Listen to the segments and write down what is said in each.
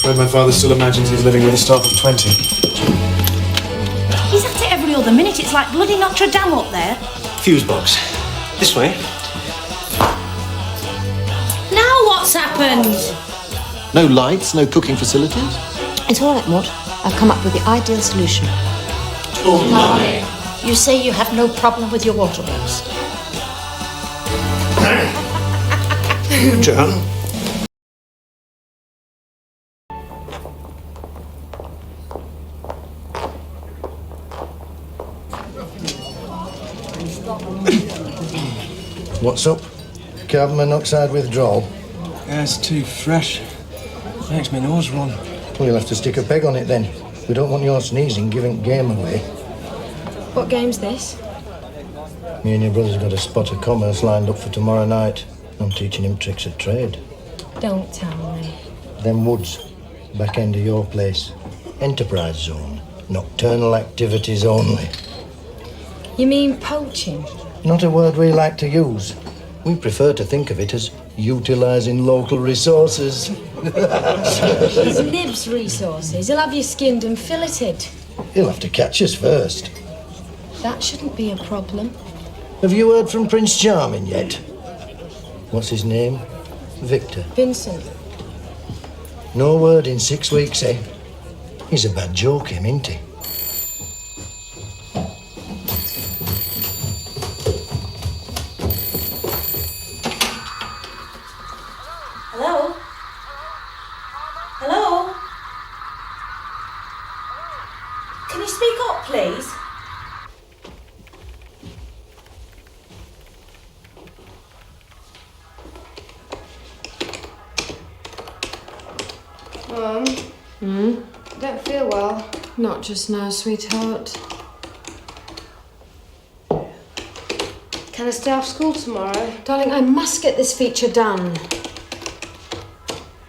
afraid my father still imagines he's living with a staff of 20. He's at it every other minute. It's like bloody Notre Dame up there. Fuse box. This way. Now what's happened? No lights, no cooking facilities? It's all right, Maud. I've come up with the ideal solution. Oh my. You say you have no problem with your water bills? John. What's up? Carbon monoxide withdrawal? Yeah, it's too fresh. Makes my nose run. Well, you'll have to stick a peg on it then. We don't want your sneezing giving game away. What game's this? Me and your brother's got a spot of commerce lined up for tomorrow night. I'm teaching him tricks of trade. Don't tell me. Them woods, back end of your place. Enterprise zone. Nocturnal activities only. You mean poaching? Not a word we like to use. We prefer to think of it as utilising local resources. His Nib's resources. He'll have you skinned and filleted. He'll have to catch us first. That shouldn't be a problem. Have you heard from Prince Charming yet? What's his name? Victor. Vincent. No word in 6 weeks, eh? He's a bad joke, him, isn't he? Hello? Hello? Can you speak up, please? I don't feel well. Not just now, sweetheart. Can I stay off school tomorrow? Darling, I must get this feature done.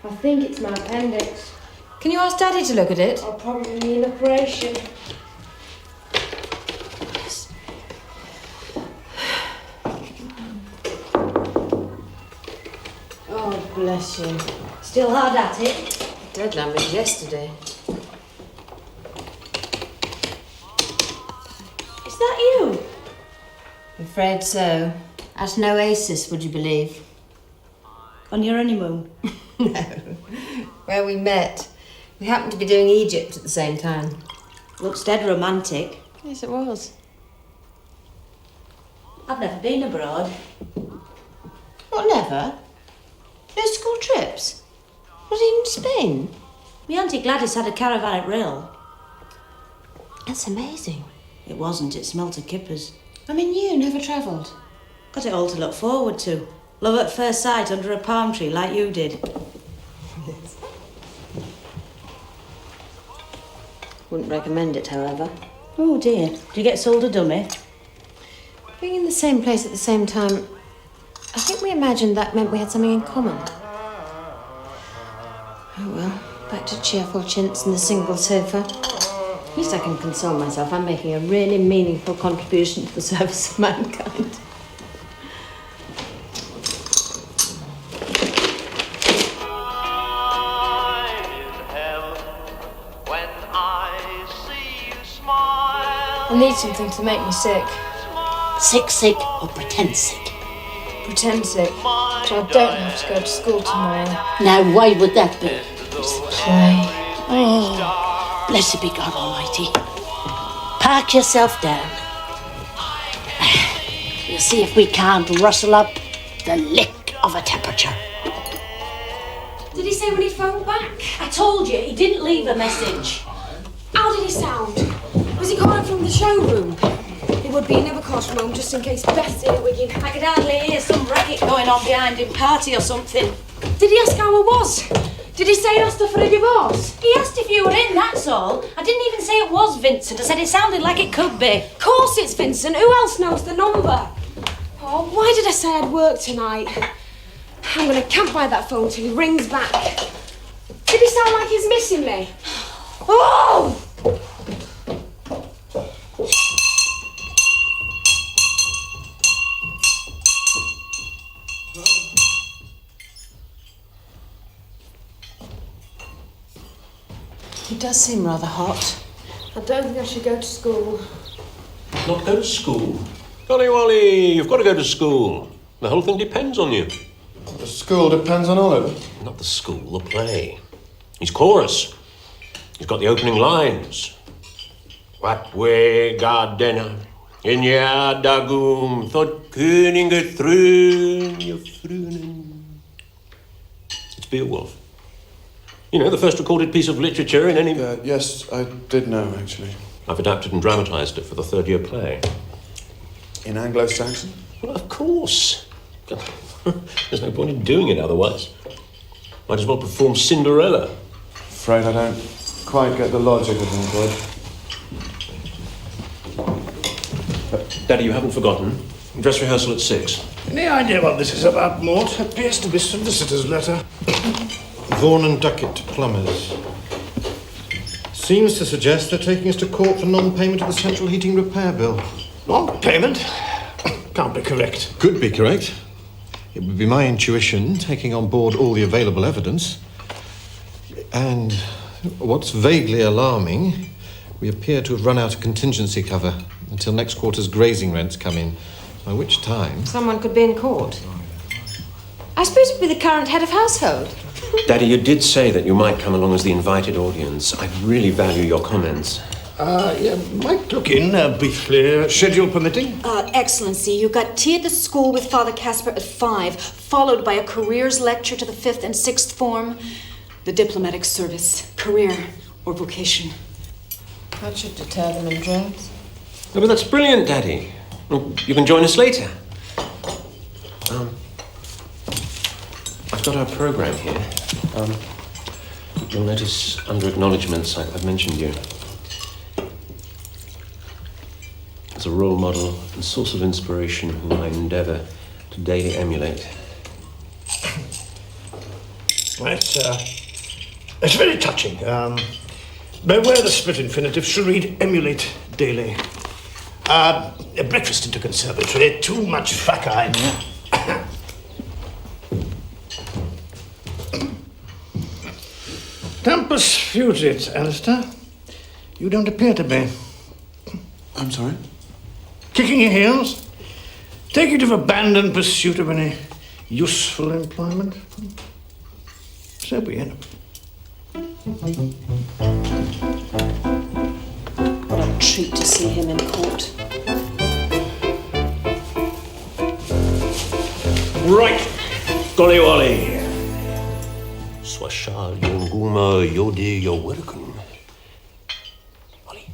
I think it's my appendix. Can you ask Daddy to look at it? I'll probably need an operation. Oh, bless you. Still hard at it? Deadline was yesterday. Is that you? I'm afraid so. At an oasis, would you believe? On your honeymoon? No. Where we met. We happened to be doing Egypt at the same time. Looks dead romantic. Yes, it was. I've never been abroad. What, never? No school trips? Not even Spain? My Auntie Gladys had a caravan at Ribble. That's amazing. It wasn't, it smelt of kippers. I mean, you never travelled. Got it all to look forward to. Love at first sight under a palm tree like you did. Wouldn't recommend it, however. Oh dear, do you get sold a dummy? Being in the same place at the same time, I think we imagined that meant we had something in common. Oh well, back to cheerful chintz and the single sofa. At least I can console myself. I'm making a really meaningful contribution to the service of mankind. I need something to make me sick. Sick or pretend sick? Pretend sick, so I don't have to go to school tomorrow. Now, why would that be? It's a play. Oh, blessed be God Almighty. Park yourself down. We'll see if we can't rustle up the lick of a temperature. Did he say when he phoned back? I told you, he didn't leave a message. How did he sound? Was he calling from the showroom? It would be another call from home just in case Beth's here with you. I could hardly hear some racket going on behind him, party or something. Did he ask how I was? Did he say he asked her for a divorce? He asked if you were in, that's all. I didn't even say it was Vincent. I said it sounded like it could be. Of course it's Vincent. Who else knows the number? Oh, why did I say I'd work tonight? I'm going to camp by that phone till he rings back. Did he sound like he's missing me? Oh! He does seem rather hot. I don't think I should go to school. Not go to school? Golly Wally, you've got to go to school. The whole thing depends on you. The school depends on Oliver. Not the school, the play. He's chorus. He's got the opening lines. Wat we gardena, in ja dagum, thot Könige thrun, je frunen. It's Beowulf. You know, the first recorded piece of literature in any... Yes, I did know, actually. I've adapted and dramatised it for the third-year play. In Anglo-Saxon? Well, of course. There's no point in doing it otherwise. Might as well perform Cinderella. Afraid I don't quite get the logic of them, Boyd. Daddy, you haven't forgotten. Dress rehearsal at 6. Any idea what this is about, Mort? Appears to be solicitor's letter. Vaughan and Duckett, plumbers. Seems to suggest they're taking us to court for non-payment of the central heating repair bill. Non-payment? Can't be correct. Could be correct. It would be my intuition, taking on board all the available evidence. And what's vaguely alarming, we appear to have run out of contingency cover until next quarter's grazing rents come in, by which time... Someone could be in court. I suppose it'd be the current head of household. Daddy, you did say that you might come along as the invited audience. I really value your comments. Yeah, might look in briefly, schedule permitting. Excellency, you got tea at the school with Father Casper at 5, followed by a careers lecture to the 5th and 6th form. The diplomatic service, career or vocation. That should deter them in droves. Oh, but that's brilliant, Daddy. Well, you can join us later. I've got our programme here. You'll notice under acknowledgements I've mentioned you as a role model and source of inspiration whom I endeavour to daily emulate. It's very touching. Beware the split infinitive should read emulate daily. Breakfast into conservatory, too much fracas in here. Tempus fugit, Alistair. You don't appear to be. I'm sorry? Kicking your heels? Take you to have abandoned pursuit of any useful employment? So be it. What a treat to see him in court. Right, golly Wally. Swashal Yunguma Yodi Yowerkun. Ollie.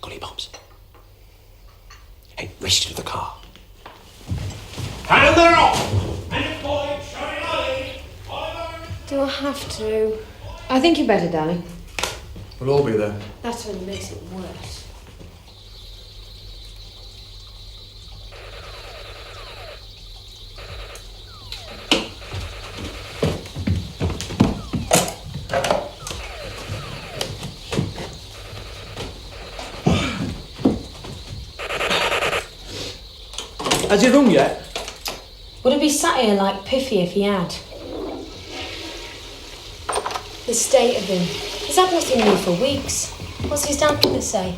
Golly Bobs. Hey, race to the car. Hand her off! And boy, sorry, Ollie. Do I have to? I think you better, darling. We'll all be there. That only makes it worse. Has he rung yet? Wouldn't be sat here like Piffy if he had. The state of him. He's had nothing new for weeks. What's his dad going to say?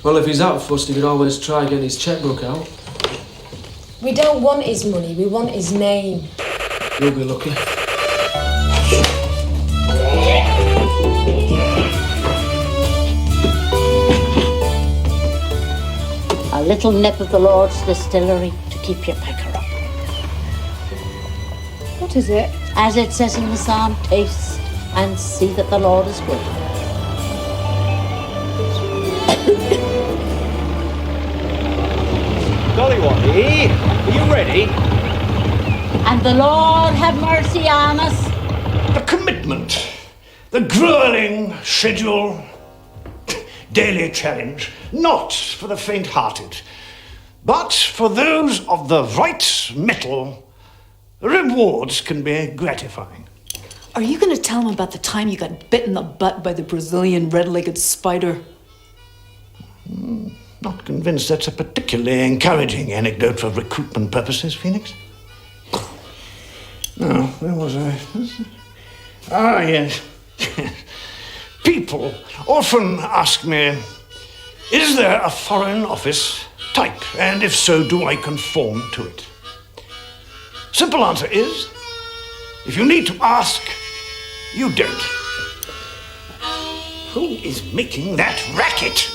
Well, if he's out fussed, he could always try getting his chequebook out. We don't want his money, we want his name. You'll be lucky. A little nip of the Lord's distillery to keep your pecker up. What is it? As it says in the psalm, taste and see that the Lord is good. Golly Wally, are you ready? And the Lord have mercy on us. The commitment, the grueling schedule, daily challenge, not for the faint-hearted, but for those of the right mettle. Rewards can be gratifying. Are you going to tell him about the time you got bit in the butt by the Brazilian red-legged spider? Not convinced that's a particularly encouraging anecdote for recruitment purposes, Phoenix. No, where was I? Ah, yes. People often ask me, is there a Foreign Office type? And if so, do I conform to it? Simple answer is, if you need to ask, you don't. Who is making that racket?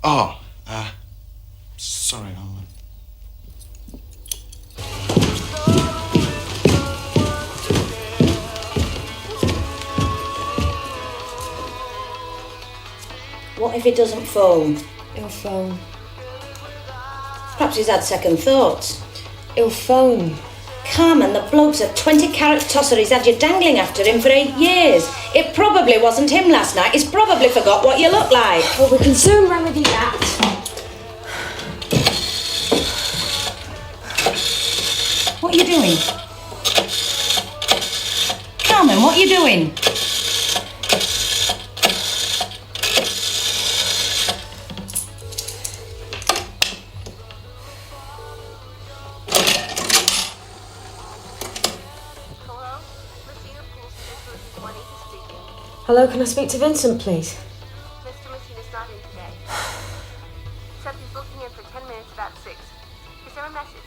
Oh, sorry, What if he doesn't phone? He'll phone. Perhaps he's had second thoughts. He'll phone. Carmen, the bloke's a 20-carat tosser. He's had you dangling after him for 8 years. It probably wasn't him last night. He's probably forgot what you look like. Well, we can soon remedy that. What are you doing? Carmen, what are you doing? Hello, can I speak to Vincent, please? Mr. Messina's not in today. Except he's looking in for 10 minutes about 6. Is there a message?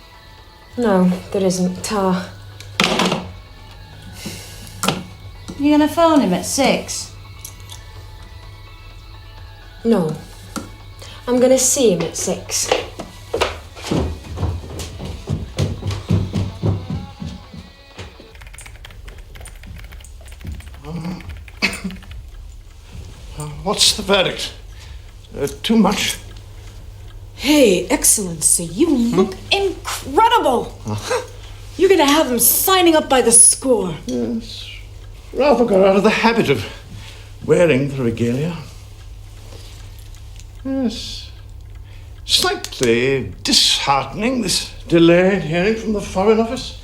No, there isn't. Tar. You're gonna phone him at 6? No. I'm gonna see him at 6. What's the verdict? Too much? Hey, Excellency, you look incredible. You're going to have them signing up by the score. Yes. Rather got out of the habit of wearing the regalia. Yes. Slightly disheartening, this delayed hearing from the Foreign Office.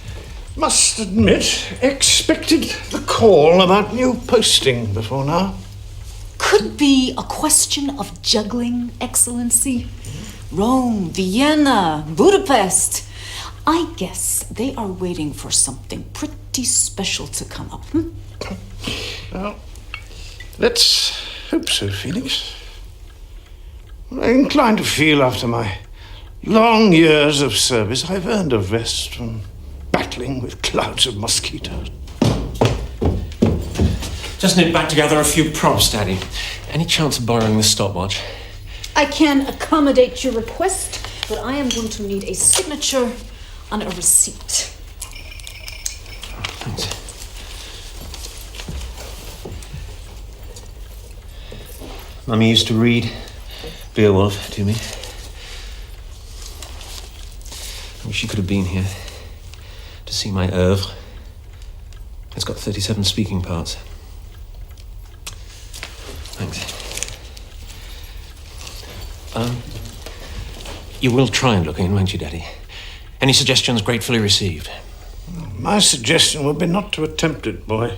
Must admit, expected the call about new posting before now. Could be a question of juggling, Excellency. Rome, Vienna, Budapest. I guess they are waiting for something pretty special to come up. Well, let's hope so, Felix. I'm inclined to feel after my long years of service, I've earned a rest from battling with clouds of mosquitoes. Just knit back together a few props, Daddy. Any chance of borrowing the stopwatch? I can accommodate your request, but I am going to need a signature on a receipt. Thanks. Mummy used to read Beowulf to me. I wish she could have been here to see my oeuvre. It's got 37 speaking parts. Thanks. You will try and look in, won't you, Daddy? Any suggestions gratefully received? My suggestion would be not to attempt it, boy.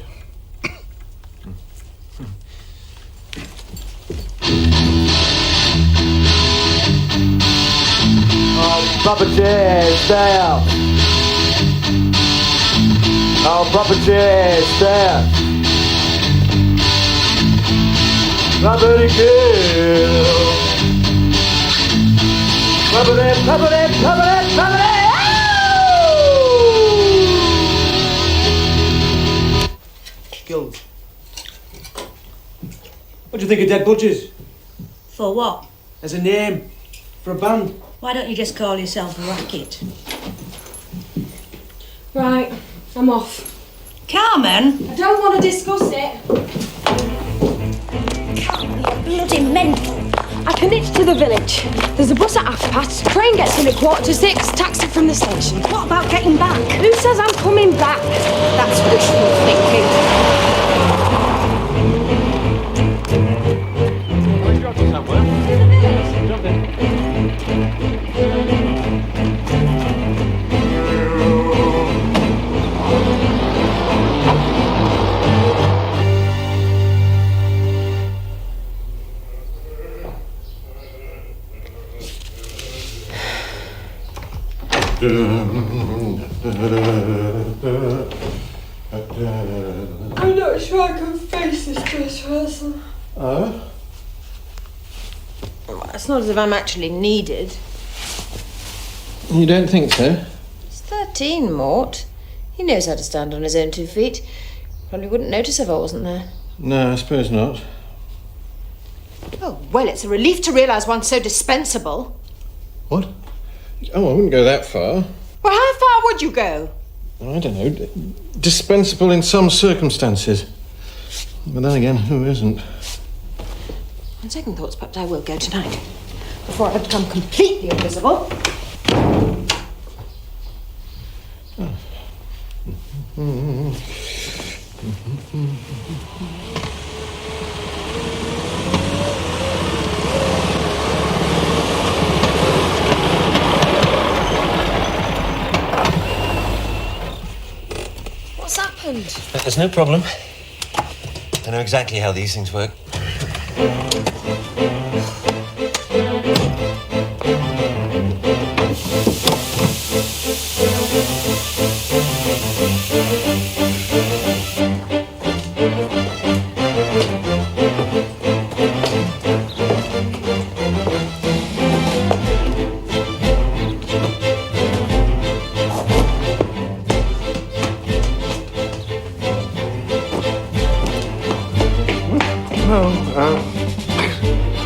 Oh, proper chairs, stay up. Oh, proper chairs, stay up. Property girl. Property, property, property, property. Skills. What do you think of Dead Budgies? For what? As a name for a band? Why don't you just call yourself Racket? Right, I'm off. Carmen? I don't want to discuss it. Carmen, you're bloody mental. I can hitch to the village. There's a bus at 5:30, train gets in at 5:45, taxi from the station. What about getting back? Who says I'm coming back? That's wishful thinking. How you doing? not sure I can face this dress rehearsal. Oh? Well, it's not as if I'm actually needed. You don't think so? He's 13, Mort. He knows how to stand on his own 2 feet. Probably wouldn't notice if I wasn't there. No, I suppose not. Oh, well, it's a relief to realise one's so dispensable. What? Oh, I wouldn't go that far. Well, how far would you go? I don't know. Dispensable in some circumstances. But then again, who isn't? On second thoughts, perhaps I will go tonight. Before I become completely invisible. What's happened? There's no problem. I know exactly how these things work.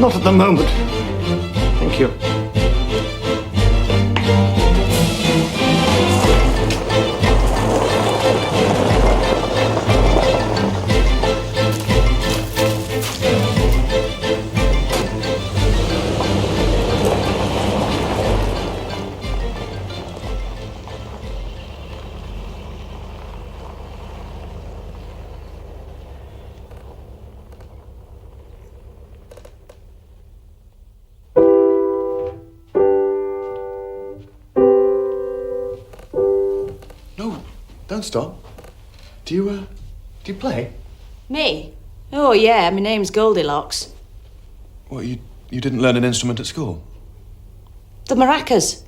Not at the moment. Thank you. Don't stop. Do you play? Me? Oh, yeah, my name's Goldilocks. What, you didn't learn an instrument at school? The maracas.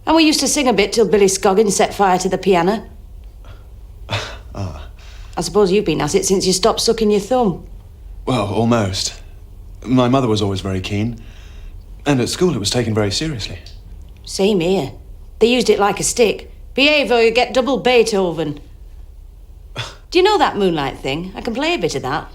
And we used to sing a bit till Billy Scoggins set fire to the piano. Ah. I suppose you've been at it since you stopped sucking your thumb. Well, almost. My mother was always very keen. And at school it was taken very seriously. Same here. They used it like a stick. Behave or you get double Beethoven. Do you know that moonlight thing? I can play a bit of that.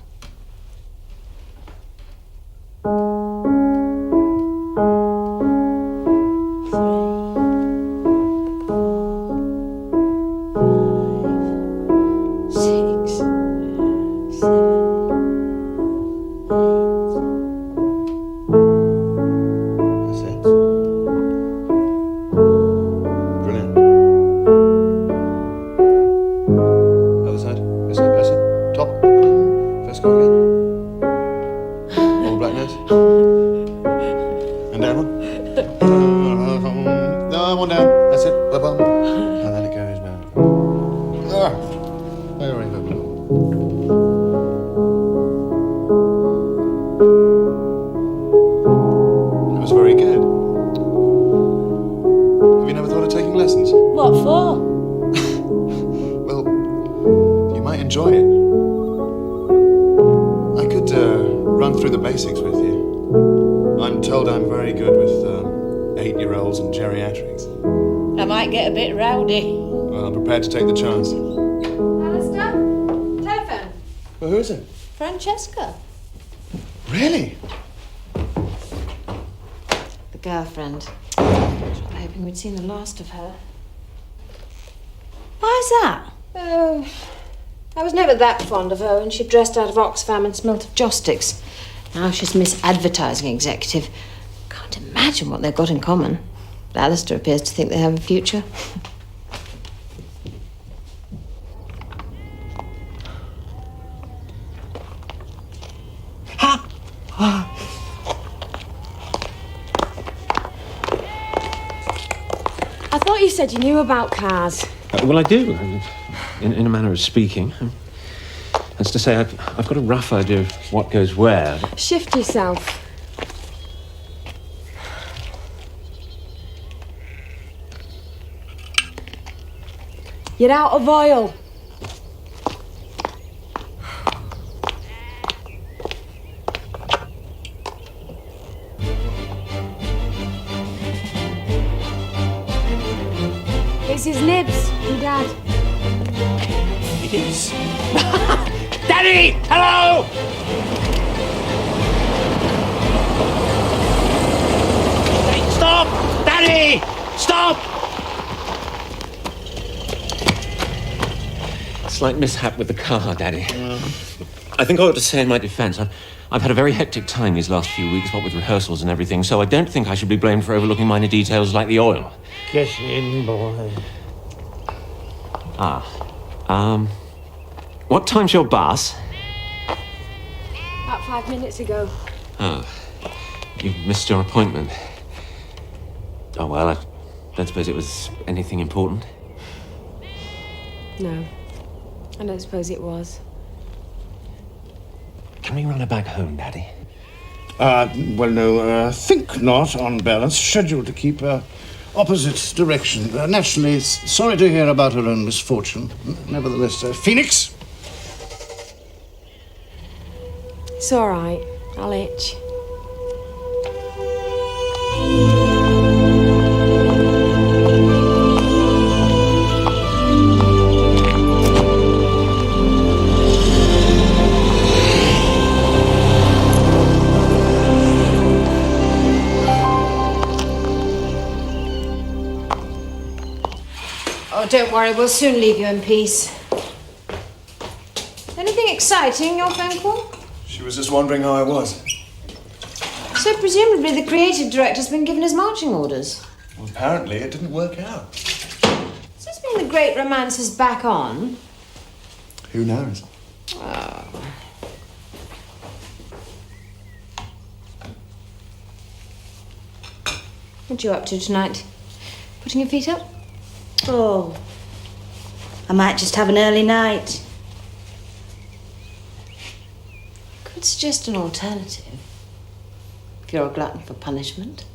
To take the chance. Alistair? Telephone. Well, who is it? Francesca. Really? The girlfriend. I was hoping we'd seen the last of her. Why's that? Oh, I was never that fond of her when she dressed out of Oxfam and smelt of joss sticks. Now she's Miss Advertising Executive. Can't imagine what they've got in common. Alistair appears to think they have a future. I thought you said you knew about cars. Well, I do, in a manner of speaking. That's to say, I've got a rough idea of what goes where. Shift yourself. You're out of oil. It's his nibs, your dad. It is. Daddy! Hello! Stop! Daddy! Stop! Slight mishap with the car, Daddy. I think I ought to say in my defence, I've had a very hectic time these last few weeks, what with rehearsals and everything, so I don't think I should be blamed for overlooking minor details like the oil. Get in, boy. What time's your bus? About 5 minutes ago. Oh, you've missed your appointment. Oh, well, I don't suppose it was anything important. No, I don't suppose it was. Can we run her back home, Daddy? Well, no, think not, on balance. Scheduled to keep opposite direction. Naturally, sorry to hear about her own misfortune. Nevertheless, Phoenix? It's all right. I'll itch. Oh, don't worry, we'll soon leave you in peace. Anything exciting, your phone call? She was just wondering how I was. So presumably the creative director's been given his marching orders. Well, apparently it didn't work out. Does this mean the great romance is back on? Who knows? Oh. What you up to tonight? Putting your feet up? Oh, I might just have an early night. Could suggest an alternative. If you're a glutton for punishment.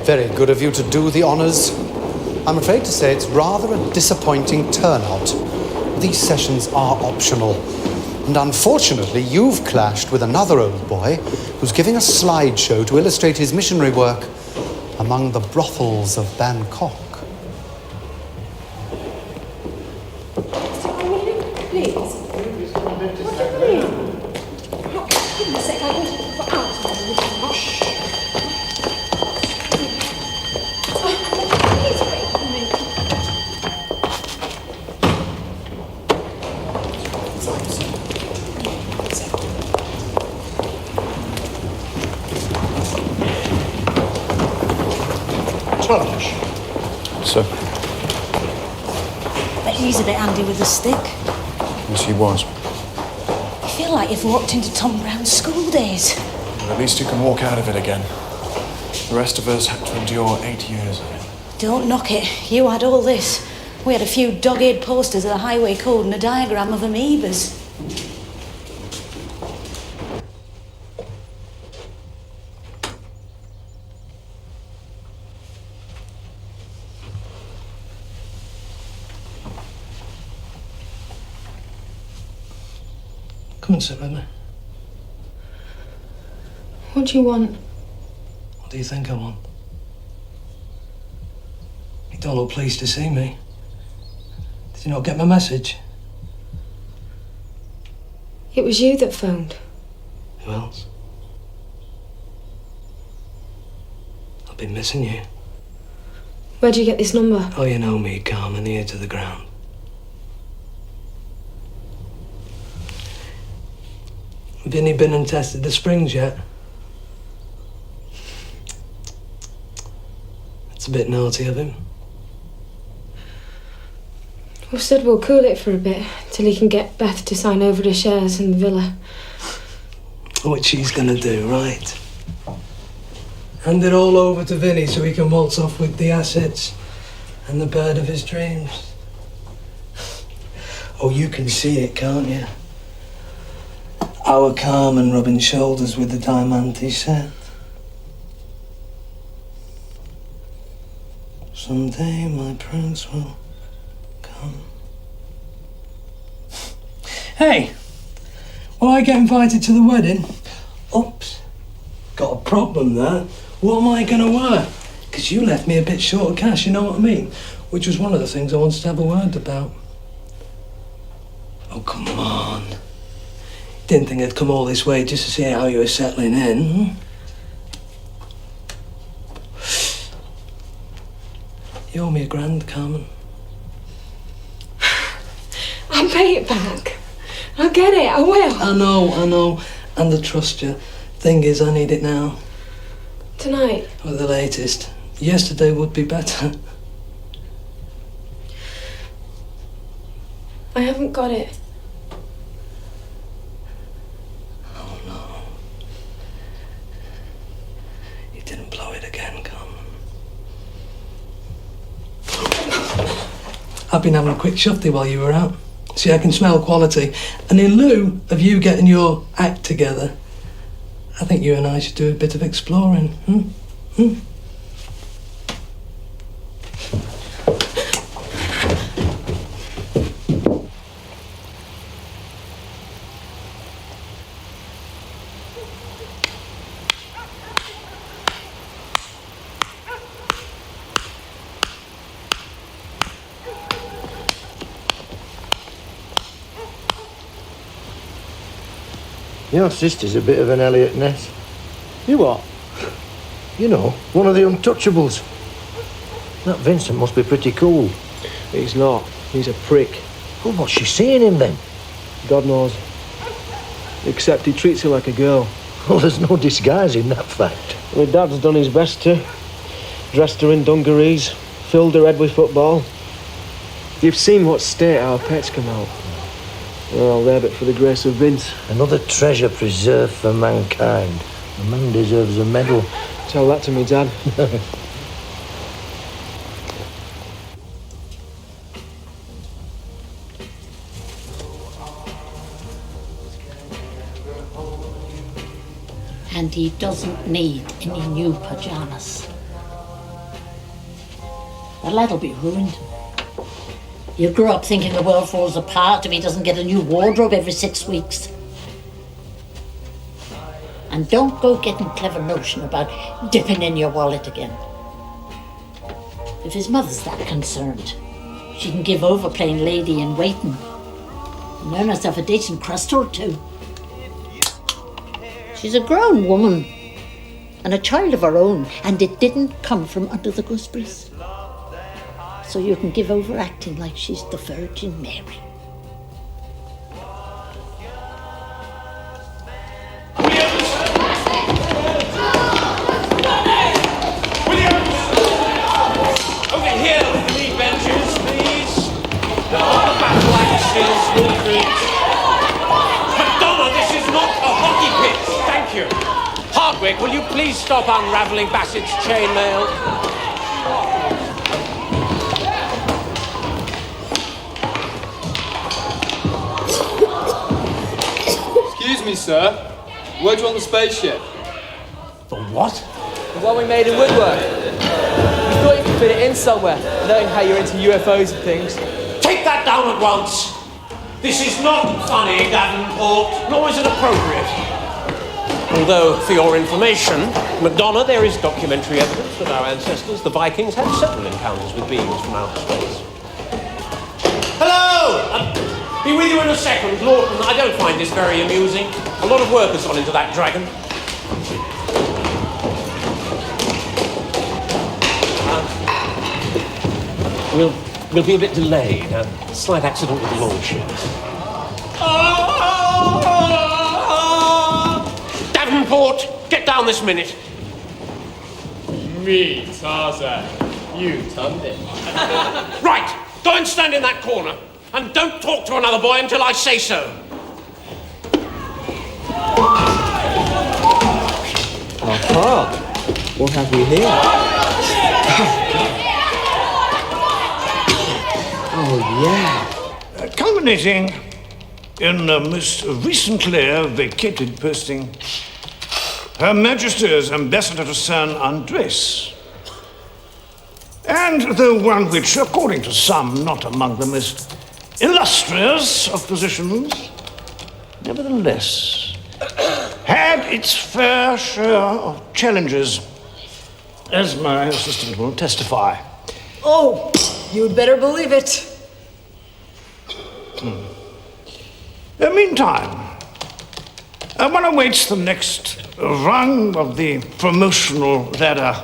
Very good of you to do the honours. I'm afraid to say it's rather a disappointing turnout. These sessions are optional. And unfortunately, you've clashed with another old boy who's giving a slideshow to illustrate his missionary work among the brothels of Bangkok. Please. What are you doing? Give me a sec, I want to put out. Tundish. Sir? Bet he's a bit handy with a stick. Yes, he was. I feel like you've walked into Tom Brown's school days. Well, at least you can walk out of it again. The rest of us had to endure 8 years of it. Don't knock it. You had all this. We had a few dog-eared posters of the highway code and a diagram of amoebas. Come and sit with me. What do you want? What do you think I want? You don't look pleased to see me. Did you not get my message? It was you that phoned. Who else? I've been missing you. Where'd you get this number? Oh, you know me, Carmen, ear to the ground. Vinny been and tested the springs yet? It's a bit naughty of him. We've said we'll cool it for a bit, till he can get Beth to sign over the shares in the villa. What she's gonna do, right? Hand it all over to Vinny so he can waltz off with the assets and the bird of his dreams. Oh, you can see it, can't you? Our Carmen rubbing shoulders with the diamante set. Someday my prince will come. Hey, will I get invited to the wedding? Oops, got a problem there. What am I gonna wear? Because you left me a bit short of cash, you know what I mean? Which was one of the things I wanted to have a word about. Oh, come on. Didn't think I'd come all this way just to see how you were settling in. You owe me £1,000, Carmen. I'll pay it back. I'll get it, I will. I know. And I trust you. Thing is, I need it now. Tonight? Or the latest. Yesterday would be better. I haven't got it. Oh, no. You didn't blow it again, Carmen. I've been having a quick shufty while you were out. See, I can smell quality. And in lieu of you getting your act together, I think you and I should do a bit of exploring. Your sister's a bit of an Elliot Ness. You what? You know, one of the untouchables. That Vincent must be pretty cool. He's not. He's a prick. Well, what's she seeing him then? God knows. Except he treats her like a girl. Well, there's no disguising that fact. My dad's done his best to. Dressed her in dungarees, filled her head with football. You've seen what state our pets come out. Well, there, but for the grace of Vince. Another treasure preserved for mankind. The man deserves a medal. Tell that to me, Dad. And he doesn't need any new pajamas. The lad'll be ruined. You grow up thinking the world falls apart if he doesn't get a new wardrobe every 6 weeks. And don't go getting clever notion about dipping in your wallet again. If his mother's that concerned, she can give over playing lady in waiting and earn herself a decent crust or two. She's a grown woman and a child of her own, and it didn't come from under the gooseberries. So you can give over acting like she's the Virgin Mary. Over here with the Belchers, please. The battle axes will fit. Madonna, this is not a hockey pitch. Thank you. Hard Hardwick, will you please stop unravelling Bassett's chainmail? Excuse me, sir. Where'd you on the spaceship? For what? The one we made in woodwork. We thought you could fit it in somewhere, knowing how you're into UFOs and things. Take that down at once! This is not funny, Davenport, nor is it appropriate. Although, for your information, Madonna, there is documentary evidence that our ancestors, the Vikings, had several encounters with beings from outer space. Hello! Be with you in a second, Lawton. I don't find this very amusing. A lot of work has gone into that dragon. We'll be a bit delayed. A slight accident with the launchship. Davenport, get down this minute. Me, Tarzan. You, Tundish. Right, go and stand in that corner. And don't talk to another boy until I say so. Aha! What have we here? Oh, yeah. Culminating in the most recently vacated posting, Her Majesty's Ambassador to San Andres. And the one which, according to some, not among the most illustrious of positions, nevertheless, had its fair share of challenges, as my assistant will testify. Oh, you'd better believe it. Meantime, one awaits the next rung of the promotional ladder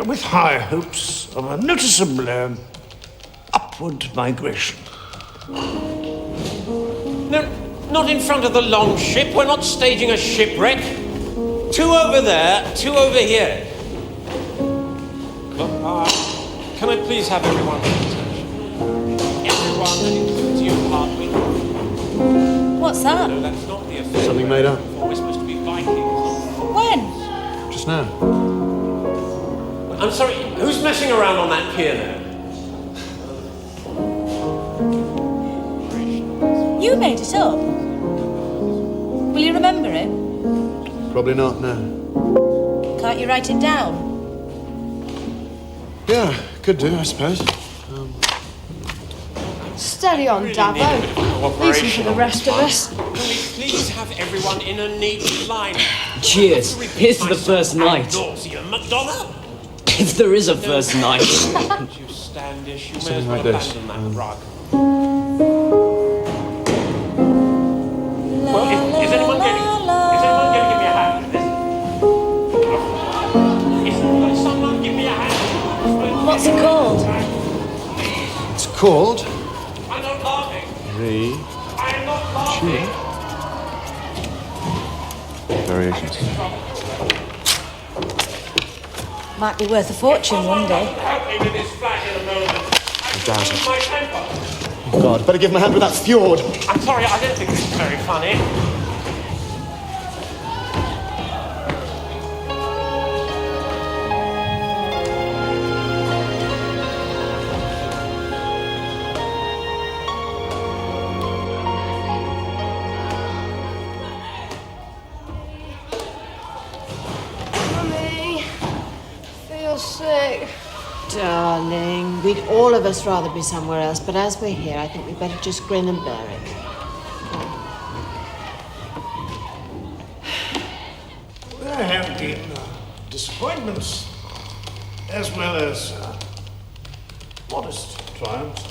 with high hopes of a noticeable upward migration. No, not in front of the long ship. We're not staging a shipwreck. 2 over there, 2 over here. Can I please have everyone pay attention? Everyone, that includes you, Hardwick. What's that? No, that's not the affair. Something made up. We're supposed to be Vikings. When? Just now. I'm sorry, who's messing around on that pier there? You made it up. Will you remember it? Probably not, no. Can't you write it down? Yeah, could do, I suppose. Steady on, Davo. Listen for the rest of us. Can we please have everyone in a neat line? Cheers. Here's to the first night. Madonna? If there is a first night. You Standish, you may as Something well like this. abandon that rug. Well, is anyone going to give me a hand? Is someone give me a hand? What's it called? It's called I'm not laughing. I'm not laughing. Variations. Might be worth a fortune one day. Help me with this flat in a moment. I doubt it. My temper. Oh, God, better give him a hand with that fjord. I'm sorry, I don't think this is very funny. Mummy, feel sick. Darling, we'd all of us rather be somewhere else, but as we're here, I think we'd better just grin and bear it. There have been disappointments as well as modest triumphs.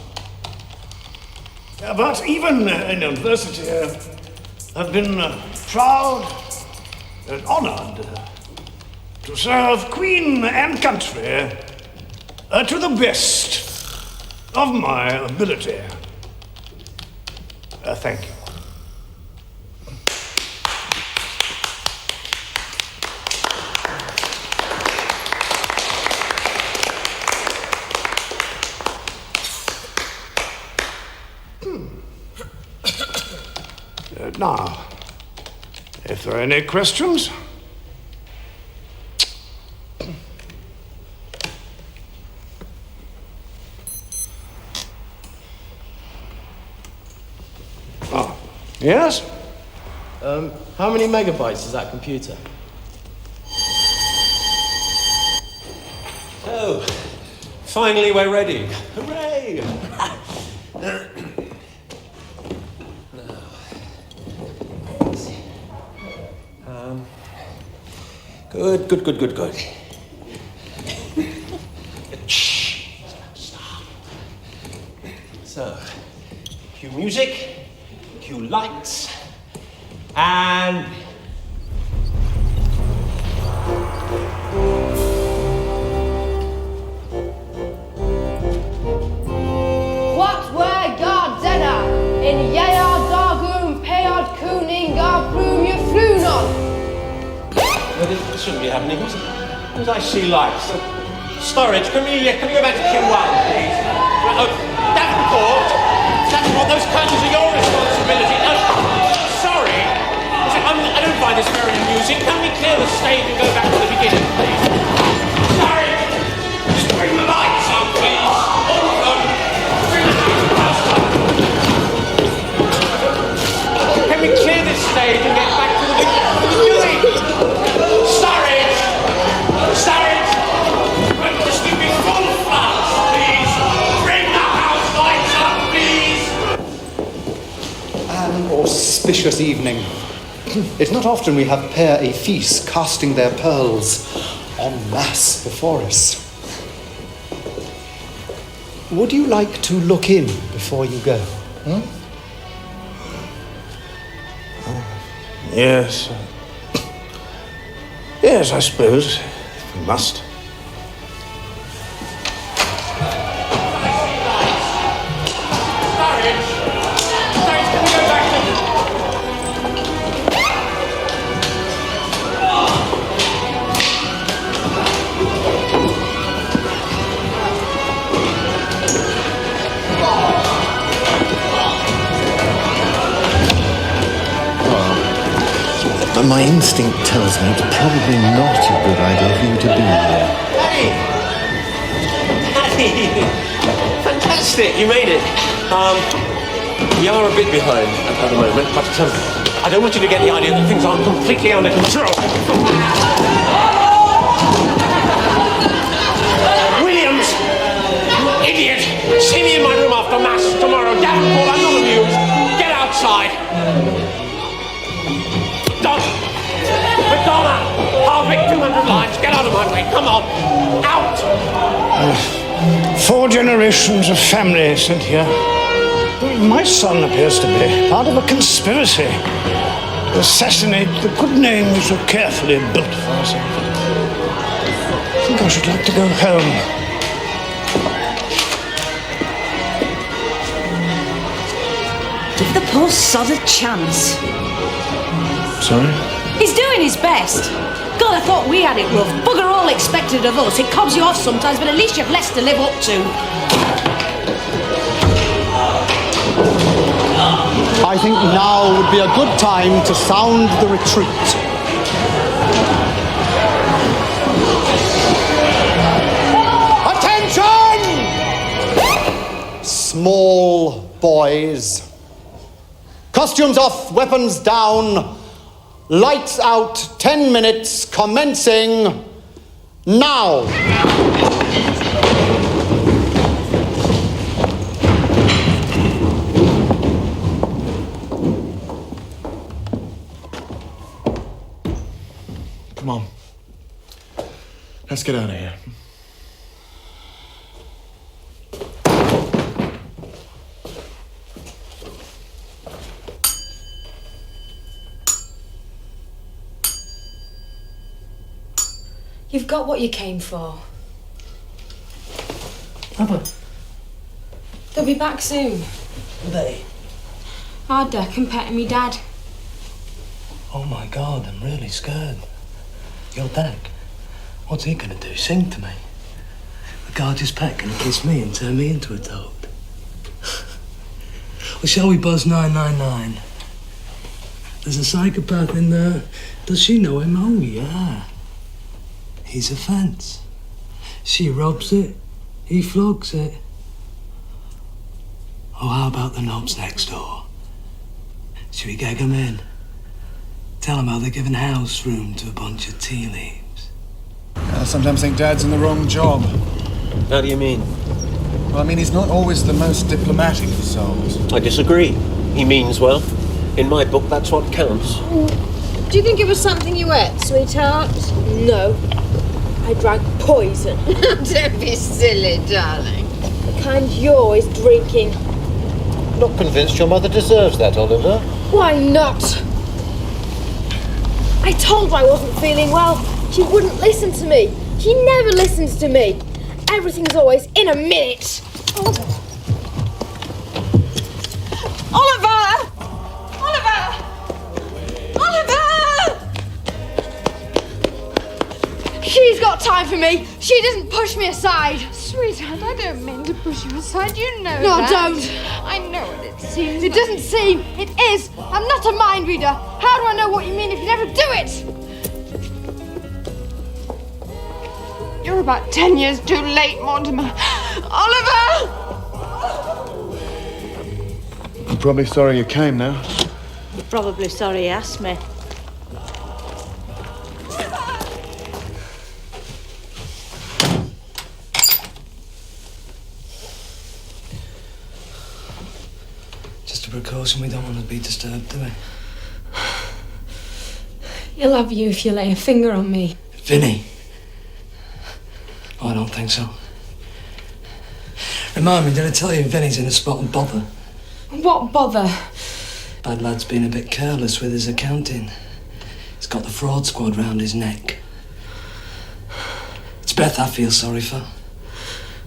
But even in adversity, I've been proud and honored to serve Queen and country to the best of my ability. Thank you. Now, if there are any questions, Yes? How many megabytes is that computer? So, finally we're ready. Hooray! Good. So, cue music, cue lights, and... What were Gardena in Yayard Dargoom Payard Cooning Garproom you flew on? This shouldn't be happening. Who's I see lights? Storage, can we go back to Q1, please? Davenport! Davenport, those curtains are your responsibility. Sorry. I don't find this very amusing. Can we clear the stage and go back to the beginning, please? Sorry! Just bring the lights up, please. All of them. Bring the lights up. Can we clear this stage and get back to the beginning? What are you doing? Storage! Storage! Just give me full flash, please! Bring the house lights up, please! An auspicious evening. It's not often we have Père et Fils casting their pearls en masse before us. Would you like to look in before you go? Yes. Yes, I suppose. We must. But my instinct tells me it's probably not a good idea for you to be here. Hey! Fantastic, you made it. We are a bit behind at the moment, but I don't want you to get the idea that things aren't completely under control. Williams! You idiot! See me in my room after mass tomorrow. Davenport, I'm not amused. Get outside. Madonna! Harvick, 200 lines. Get out of my way. Come on. Out! 4 generations of family sent here. My son appears to be part of a conspiracy to assassinate the good name we so carefully built for ourselves. I think I should like to go home. Give the poor sod a chance. Sorry? He's doing his best. God, I thought we had it rough. Bugger all expected of us. It cobs you off sometimes, but at least you've less to live up to. I think now would be a good time to sound the retreat. Attention! Small boys. Costumes off, weapons down. Lights out, 10 minutes, commencing now. Come on. Let's get out of here. You've got what you came for. Papa. They'll be back soon. They? Ardek and Pet and me dad. Oh my God, I'm really scared. Your dad, what's he gonna do? Sing to me? The gorgeous Pet gonna kiss me and turn me into a toad? Well, shall we buzz 999? There's a psychopath in there. Does she know him? Oh, yeah. He's a fence. She robs it, he flogs it. Oh, how about the knobs next door? Should we gag them in? Tell them how they're giving house room to a bunch of tea leaves. I sometimes think Dad's in the wrong job. How do you mean? Well, I mean, he's not always the most diplomatic of souls. I disagree. He means well. In my book, that's what counts. Do you think it was something you ate, sweetheart? No. I drank poison. Don't be silly, darling. The kind you're always drinking. Not convinced your mother deserves that, Oliver. Why not? I told her I wasn't feeling well. She wouldn't listen to me. She never listens to me. Everything's always in a minute. Oliver! She's got time for me. She doesn't push me aside. Sweetheart, I don't mean to push you aside. You know No, that. don't. I know what it seems. It doesn't seem. It is. I'm not a mind reader. How do I know what you mean if you never do it? You're about 10 years too late, Mortimer. Oliver! I'm probably sorry you came now. You're probably sorry you asked me. Just a precaution, we don't want to be disturbed, do we? He'll have you if you lay a finger on me. Vinny? Oh, I don't think so. Remind me, did I tell you Vinny's in a spot of bother? What bother? Bad lad's been a bit careless with his accounting. He's got the fraud squad round his neck. It's Beth I feel sorry for.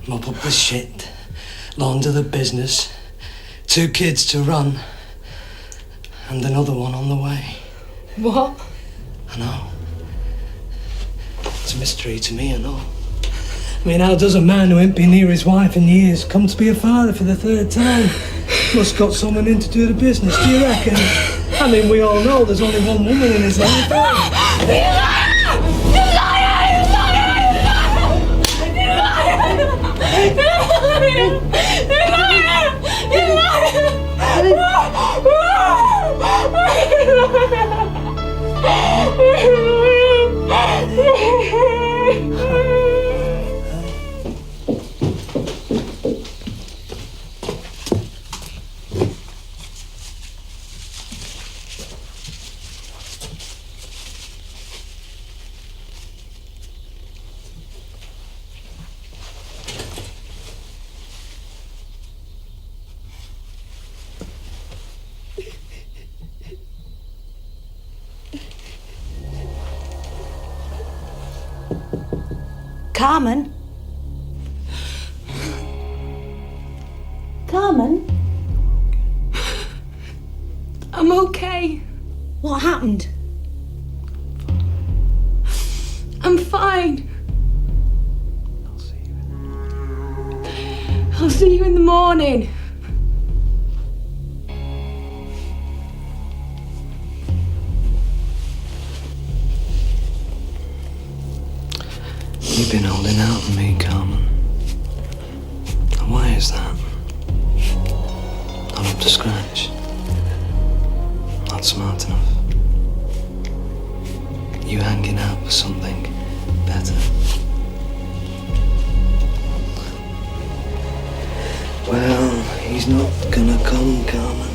Mop up the shit, launder the business, 2 kids to run, and another one on the way. What? I know. It's a mystery to me, I know. I mean, how does a man who ain't been near his wife in years come to be a father for the 3rd time? Must got someone in to do the business, do you reckon? I mean, we all know there's only one woman in his life. Carmen? Carmen? I'm okay. What happened? I'm fine. I'll see you in the morning. You've been holding out on me, Carmen. And why is that? Not up to scratch. Not smart enough. You hanging out for something better. Well, he's not gonna come, Carmen.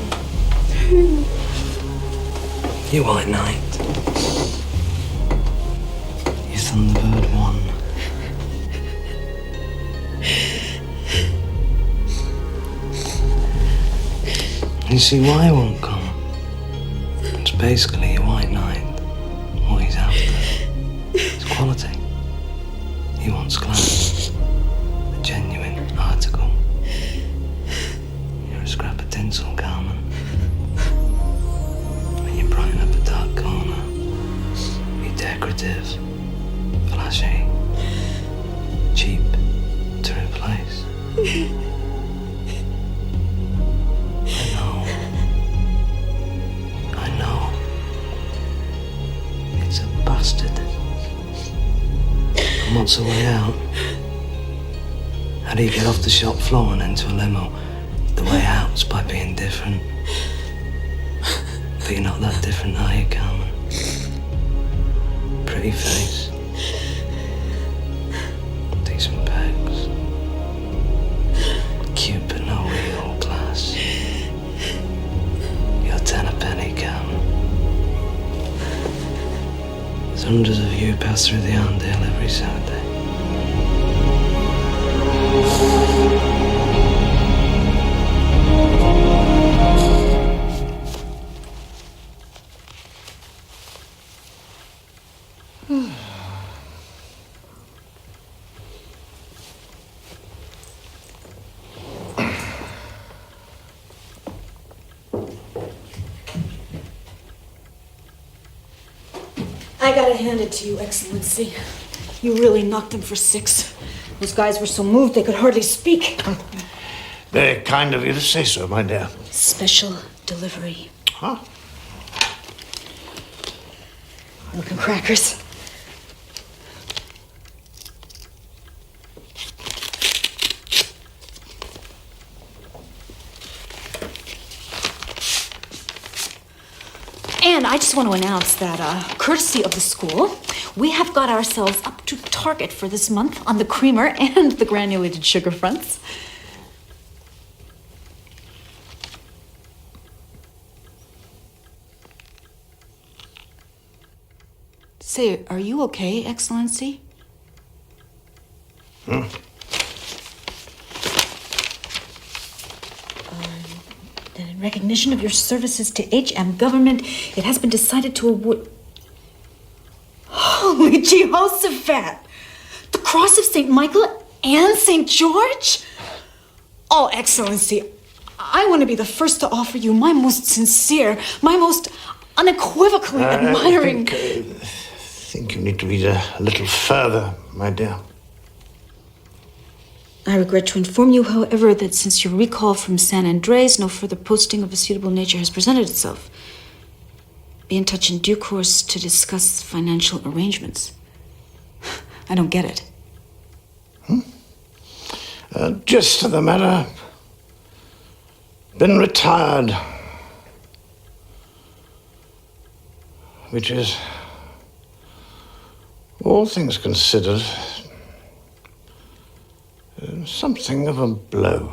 You White Knight. You Thunderbird 1. You see why he won't come? It's basically a White Knight. What he's after is quality. He wants glass. A genuine article. You're a scrap of tinsel, Carmen. When you brighten up a dark corner, be decorative, flashy, cheap to replace. I know. It's a bastard. And what's the way out? How do you get off the shop floor and into a limo? The way out's by being different. But you're not that different, are you, Carmen? Pretty face. Decent pegs. Cute but no real class. You're 10 a penny, Carmen. There's hundreds of you pass through the Arndale every Saturday. I gotta hand it to you, Excellency. You really knocked them for 6. Those guys were so moved they could hardly speak. Very kind of you to say so, my dear. Special delivery. Huh? Milk and crackers. And I just want to announce that, courtesy of the school, we have got ourselves up to target for this month on the creamer and the granulated sugar fronts. Say, are you okay, Excellency? Hmm? In recognition of your services to HM government, it has been decided to award... Holy Jehoshaphat! The Cross of St. Michael and St. George? Oh, Excellency, I want to be the first to offer you my most sincere, my most unequivocally admiring... I think you need to read a little further, my dear. I regret to inform you, however, that since your recall from San Andres, no further posting of a suitable nature has presented itself. Be in touch in due course to discuss financial arrangements. I don't get it. Just to the matter. Been retired. Which is, all things considered, something of a blow.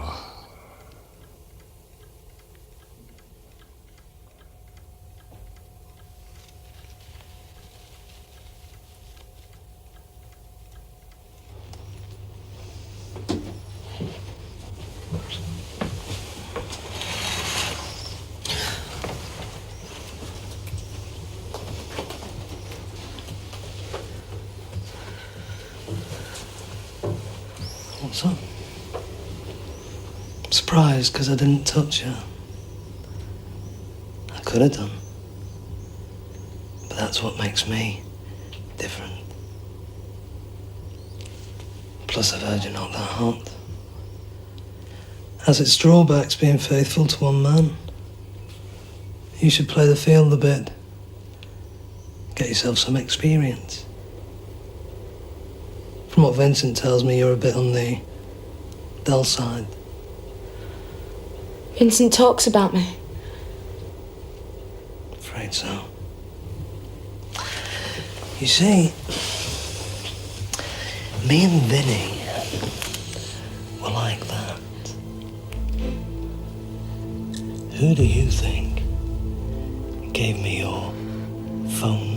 What's up? Surprised because I didn't touch you. I could have done. But that's what makes me different. Plus, I've heard you're not that hot. As it's drawbacks being faithful to one man. You should play the field a bit. Get yourself some experience. From what Vincent tells me, you're a bit on the dull side. Vincent talks about me. Afraid so. You see, me and Vinny were like that. Who do you think gave me your phone